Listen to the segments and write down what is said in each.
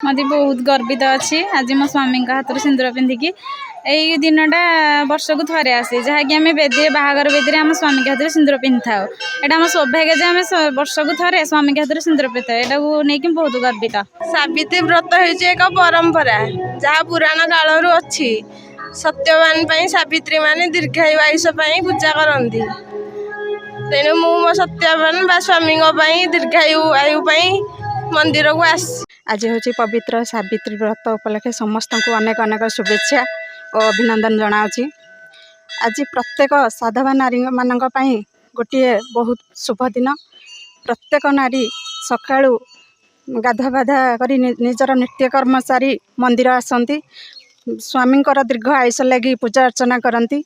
मत बहुत गर्वित अच्छी आज मो स्वामी हाथ में सिंदूर पिंधिकी यही दिनटा वर्ष को थे आसे जहाँकि आम बेदी बाहागर बेदी आम स्वामी के हाथ में सिंदूर पिंधि था यहाँ आम सौभाग्य जे आम वर्ष को थे स्वामी के हाथ में सिंदूर पिंधि था नहीं बहुत गर्वित। सावित्री व्रत एक परंपरा जहाँ पुराण काल अच्छी सत्यवान सावित्री माने दीर्घायु आयुष पूजा करती तेणु मो सत्यवान स्वामी दीर्घायु आयु मंदिर को आस। आज हूँ पवित्र सावित्री व्रत उपलक्षे समस्त को अनेक अनेक शुभेच्छा और अभिनंदन जनावि। आज प्रत्येक साधवा नारी मान गोटे बहुत शुभ दिन। प्रत्येक नारी सकाळु गाधा बाधा कर निजर नित्यकर्म सारी मंदिर आसती स्वामी दीर्घ आयुष लगी पूजा अर्चना करती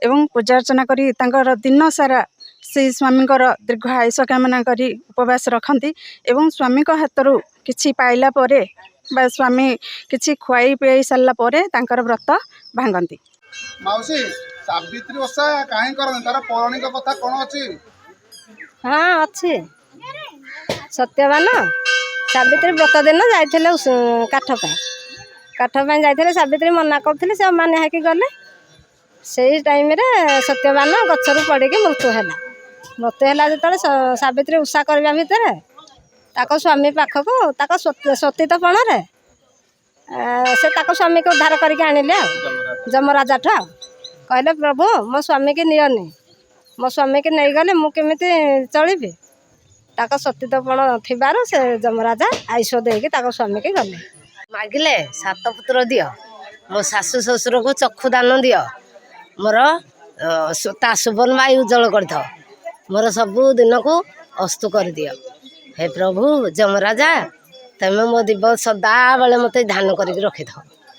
एवं पूजा अर्चना कर दिन सारा से स्वामी दीर्घ आयुष कामना करी उपवास रखती एवं स्वामी हाथरू किछि पाइला परे बा स्वामी किछि खुआई पियाई सारा परे तांकर व्रत भांगती। माउसी सावित्री ओषा काहे करन तार पौराणिक कथा कोन अछि? हाँ अच्छी सत्यवान सावित्री व्रत दिन जाइथिले काठ पाई जाइथिले सावित्री मना करथिले से माने हाकि गले से टाइम रे सत्यवान गछरु पड़िकी मृत्यु है जो सावित्री उषा करवा भितर ताको स्वामी पाखक सतीतपण से स्वामी को उद्धार करके आनिले जमराजा ठू कहले प्रभु मो स्वामी की नियनि मो स्वामी की नहीं गले मुझे चलि सतीतपण थिबार से जमराजा आयुष देकी स्वामी की गले मागिले सात पुत्र दियो मो शाशु शशुर को चक्षु दान दियो मोर ता सुबर्ण वायु उज्जवल कर दो मोर सबु दिन को अस्तु कर दियो हे प्रभु जमराजा तमें मो दिव सदा बेले मत ध्यान करके रखि था।